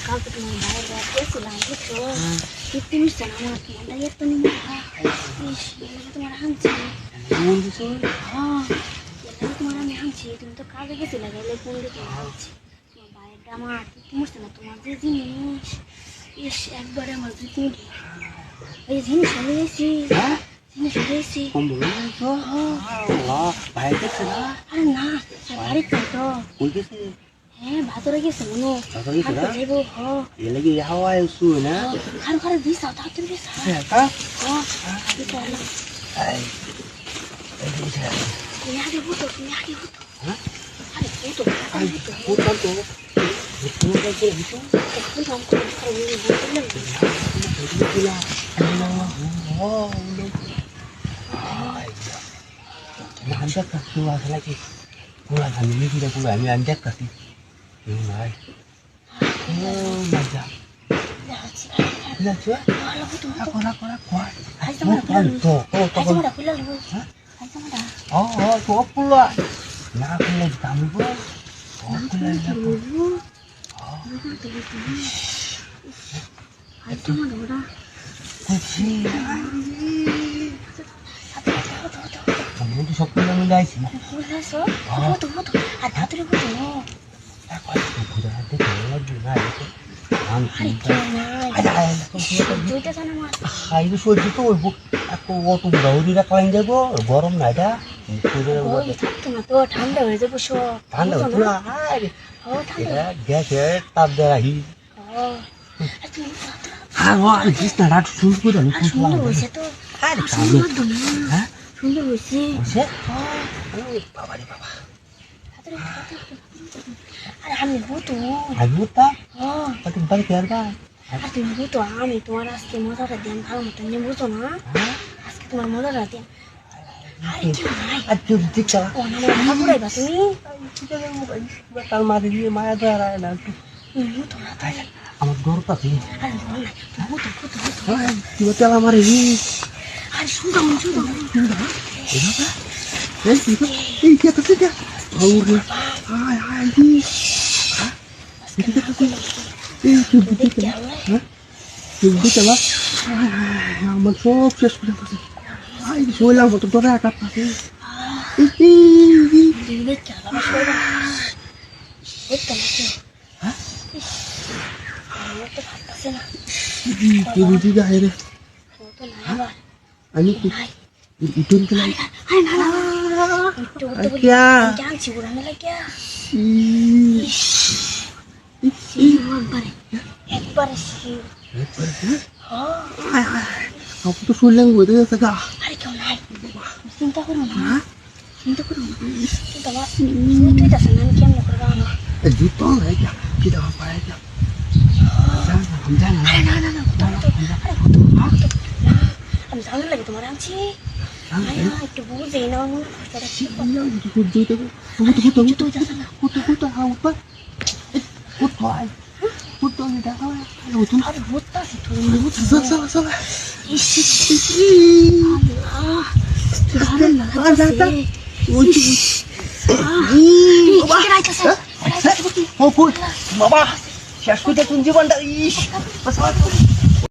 কালকে তোমার বাইরে গেছিলাম বুঝছো ফিফটি মিনিটস আমার মনটা এত নিয়ে তোমার হানছি হ্যাঁ তোমার আমি হানছি তুমি তো কাজে গেছিলে গেলে ফোন দিয়ে তোমার হানছি তোমার বাইরেটা আমার ফিফটি মিনিটস না তোমার যে জিনিস ইস একবারে আমার ফিফটি মিনিট এই জিনিস হয়ে গেছি জিনিস হয়ে গেছি আরে না বাড়িতে তো হ্যাঁ ভাতরে গেছে মনে যাইবো lagi hawa su na খার খার দিস তাড়াতাড়ি দিস ka তুমি আগে বুঝো তুমি আগে বুঝো হ্যাঁ আরে বুঝো putar to putar to বুঝো নাম করে nanti kasih lagi lagi pulang kami ini tidak pulang kami anjak kasih ini oh baca lihat cuy aku oh tuh pula nah aku lagi tamu bro aku lagi kamu tuh sok pulang udah sih ada tuh butuh aku udah ada lagi nggak দুইটা জানা মাছ খাইলে সহ্য তো ওই এত অত দৌড়িরা কালাইন যাবো গরম না এটা থাকতো না তো ঠান্ডা হয়ে যাবো সব ঠান্ডা হতো না এটা গ্যাসের তাপ দেওয়া হি আর গিস না রাত শুরু করে আমি সুন্দর হয়েছে তো আরে হ্যাঁ সুন্দর হয়েছে বাবা রে বাবা আরে আমি বুতো তা তুমি বাড়ি ফের বা আর তুমি বুতো আমি তোমার আজকে মজাটা দিন ভালো মতো নিয়ে বুঝো না আজকে তোমার মজাটা দিন আরে কি নাই আর তুই ঠিক চালা ও না মাথা ঘুরাইবা তুমি কাল মারি দিয়ে মায়া ধরা না বুতো না তাই আমার গরম আছে আরে বল না বুতো তুই চালা মারি আরে শুনবা এই কি তো ঠিক আছে ওরে হাই হাই দি এই কি বুঝতে হ্যাঁ তুই বুঝতে পারছ আমার সব শেষ করে দিয়েছে আই শোলাম তো তোরা একা পাশে দিলে চালা সরবা একটা নাকি হ্যাঁ আমার তো ভাবতেছে না কি বুঝি যায় রে তো না আমি কি ইটুন কে লাই আরে না क्या जानছি উড়ানে লাগে একবার अब तो सुन लेंगे वो तो सका আরে কেউ নাই চিন্তা করো না চিন্তা তুই তাস না আমি কেমন করবো আমার जूतो है क्या किधर पाया क्या हम जाना না আমি জানা লাগে তোমার আনছি একটু বুঝে না বাবা শেষ করে তুমি জীবনটা